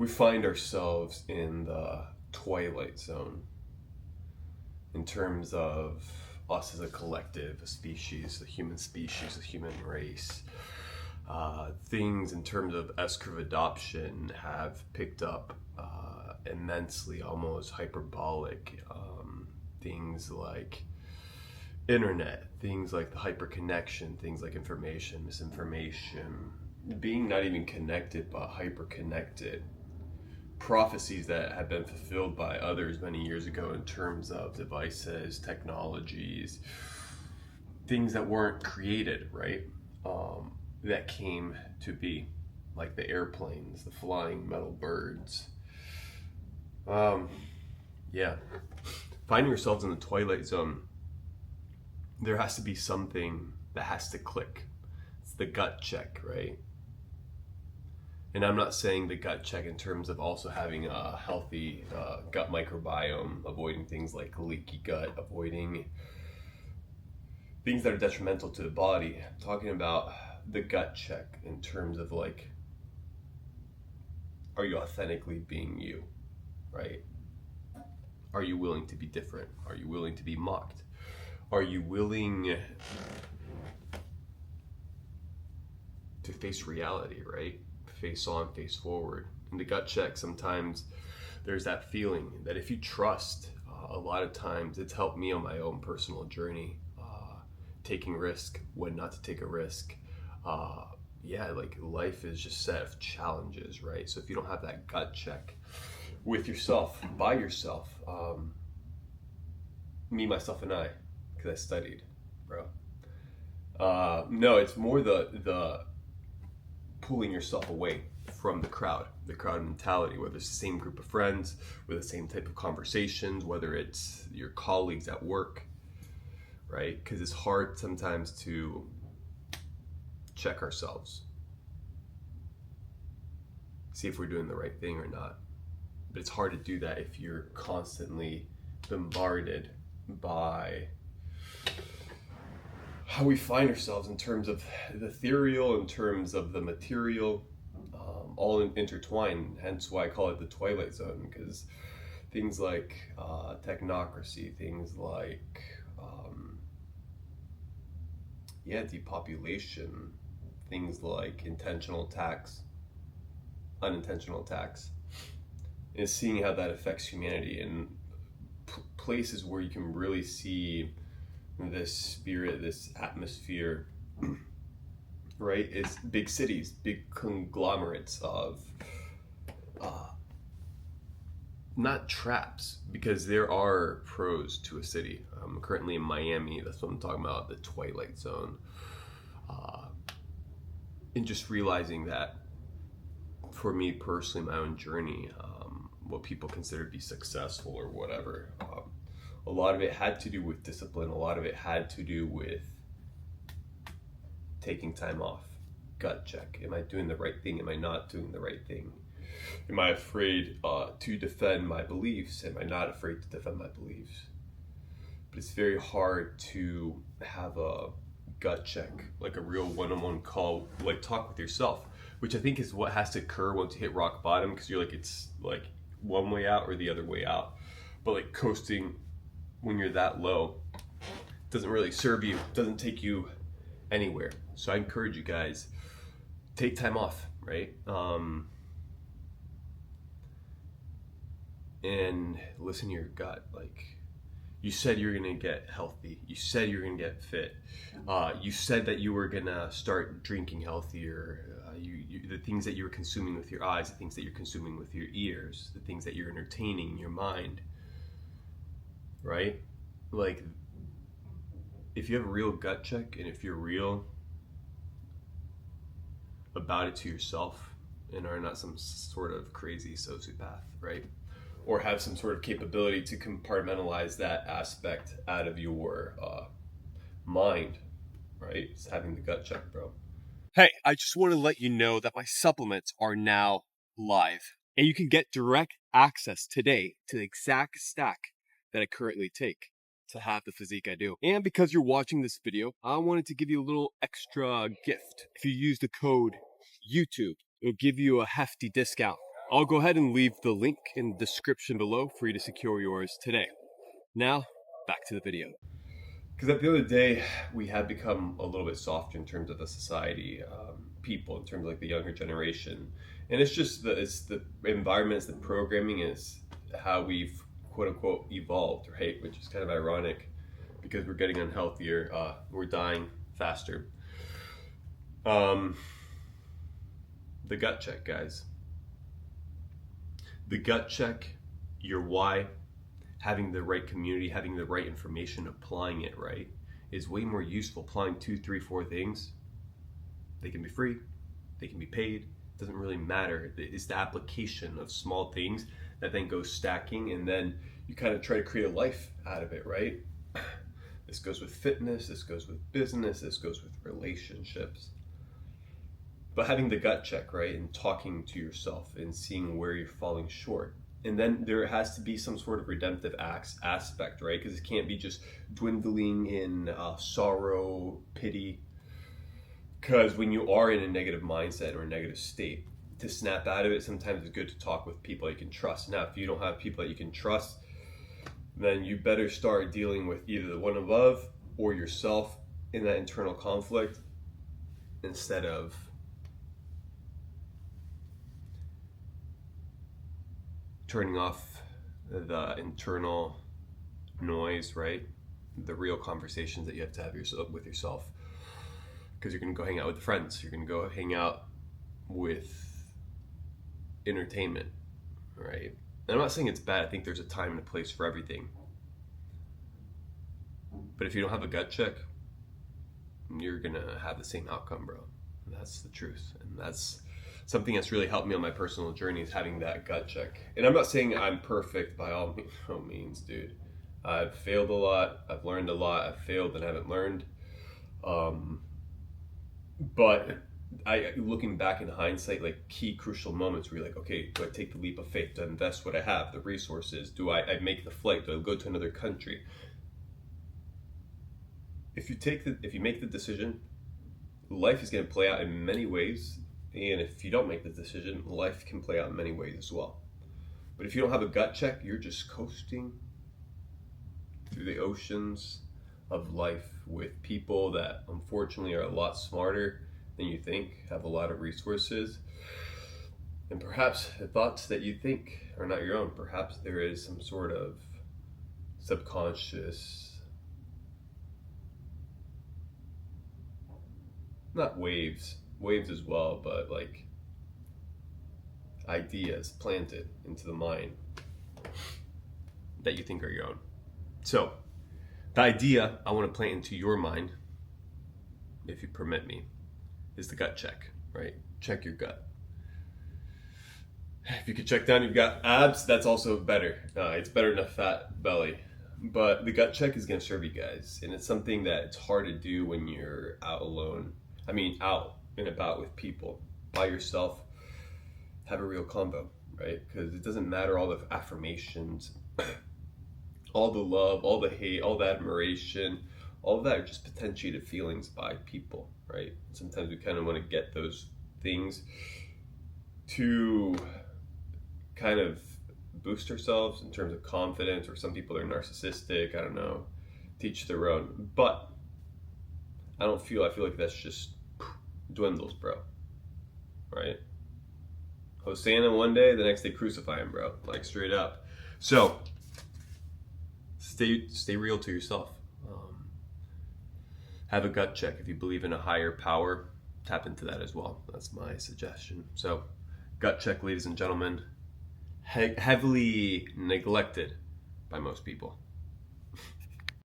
we find ourselves in the twilight zone in terms of us as a collective, a species, the human species, the human race. Things in terms of S-curve adoption have picked up immensely, almost hyperbolic. Things like internet, things like the hyperconnection, things like information, misinformation, being not even connected but hyper-connected. Prophecies that have been fulfilled by others many years ago in terms of devices, technologies, things that weren't created, right? That came to be, like the airplanes, the flying metal birds. Yeah. Finding yourselves in the twilight zone, there has to be something that has to click. It's the gut check, right? And I'm not saying the gut check in terms of also having a healthy gut microbiome, avoiding things like leaky gut, avoiding things that are detrimental to the body. I'm talking about the gut check in terms of like, are you authentically being you, right? Are you willing to be different? Are you willing to be mocked? Are you willing to face reality, right? Face on, face forward. In the gut check, sometimes there's that feeling that if you trust, a lot of times it's helped me on my own personal journey, taking risk, when not to take a risk. Yeah, like life is just set of challenges, right? So if you don't have that gut check with yourself, by yourself, me, myself, and I, because I studied, bro. No, it's more the pulling yourself away from the crowd mentality, whether it's the same group of friends with the same type of conversations, whether it's your colleagues at work, right? Because it's hard sometimes to check ourselves, see if we're doing the right thing or not. But it's hard to do that if you're constantly bombarded by how we find ourselves in terms of the ethereal, in terms of the material, all intertwined. Hence why I call it the twilight zone, because things like technocracy, things like depopulation, things like intentional attacks, unintentional attacks, and seeing how that affects humanity in places where you can really see this spirit, this atmosphere, right? It's big cities, big conglomerates of not traps, because there are pros to a city. I'm currently in Miami. That's what I'm talking about, the twilight zone. And just realizing that for me personally, my own journey, what people consider to be successful or whatever, a lot of it had to do with discipline. A lot of it had to do with taking time off, gut check. Am I doing the right thing? Am I not doing the right thing? Am I afraid to defend my beliefs? Am I not afraid to defend my beliefs? But it's very hard to have a gut check, like a real one-on-one call, like talk with yourself, which I think is what has to occur once you hit rock bottom, because you're like, it's like one way out or the other way out. But like coasting when you're that low doesn't really serve you, doesn't take you anywhere. So I encourage you guys, take time off, right? And listen to your gut. Like, you said you're gonna get healthy. You said you're gonna get fit. You said that you were gonna start drinking healthier. The things that you're consuming with your eyes, the things that you're consuming with your ears, the things that you're entertaining in your mind, right? Like, if you have a real gut check and if you're real about it to yourself and are not some sort of crazy sociopath, right? Or have some sort of capability to compartmentalize that aspect out of your mind, right? It's having the gut check, bro. Hey, I just want to let you know that my supplements are now live, and you can get direct access today to the exact stack that I currently take to have the physique I do. And because you're watching this video, I wanted to give you a little extra gift. If you use the code YouTube, it'll give you a hefty discount I'll go ahead and leave the link in the description below for you to secure yours today. Now, back to the video. Because at the end of the day, we have become a little bit softer in terms of the society, people, in terms of like the younger generation. And it's just it's the environment, it's the programming, is how we've quote unquote evolved, right? Which is kind of ironic because we're getting unhealthier, we're dying faster. The gut check, guys. The gut check, your why, having the right community, having the right information, applying it right, is way more useful. Applying 2, 3, 4 things, they can be free, they can be paid, it doesn't really matter. It's the application of small things that then goes stacking, and then you kind of try to create a life out of it, right? This goes with fitness, this goes with business, this goes with relationships. But having the gut check, right, and talking to yourself and seeing where you're falling short. And then there has to be some sort of redemptive aspect, right? Because it can't be just dwindling in sorrow, pity. Because when you are in a negative mindset or a negative state, to snap out of it, sometimes it's good to talk with people you can trust. Now, if you don't have people that you can trust, then you better start dealing with either the one above or yourself in that internal conflict instead of turning off the internal noise, right? The real conversations that you have to have with yourself. Because you're going to go hang out with friends. You're going to go hang out with entertainment, right? And I'm not saying it's bad. I think there's a time and a place for everything. But if you don't have a gut check, you're going to have the same outcome, bro. And that's the truth. And that's something that's really helped me on my personal journey, is having that gut check. And I'm not saying I'm perfect by all means, dude. I've failed a lot. I've learned a lot. I've failed and haven't learned. But looking back in hindsight, like key crucial moments where you're like, okay, do I take the leap of faith? Do I invest what I have, the resources? Do I make the flight? Do I go to another country? If you make the decision, life is going to play out in many ways. And if you don't make the decision, life can play out in many ways as well. But if you don't have a gut check, you're just coasting through the oceans of life with people that unfortunately are a lot smarter than you think, have a lot of resources. And perhaps the thoughts that you think are not your own. Perhaps there is some sort of subconscious, not waves as well, but like ideas planted into the mind that you think are your own. So the idea I want to plant into your mind, if you permit me, is the gut check, right? Check your gut. If you could check down, you've got abs, that's also better. It's better than a fat belly. But the gut check is going to serve you guys. And it's something that it's hard to do when you're out alone. I mean, out and about with people. By yourself, have a real convo, right? Because it doesn't matter all the affirmations, all the love, all the hate, all the admiration, all of that are just potentiated feelings by people, right? Sometimes we kind of want to get those things to kind of boost ourselves in terms of confidence, or some people are narcissistic, I don't know, teach their own. But I feel like that's just dwindles, bro, right? Hosanna one day, the next day crucify him, bro, like straight up. So stay real to yourself. Have a gut check. If you believe in a higher power, tap into that as well. That's my suggestion. So gut check, ladies and gentlemen, heavily neglected by most people.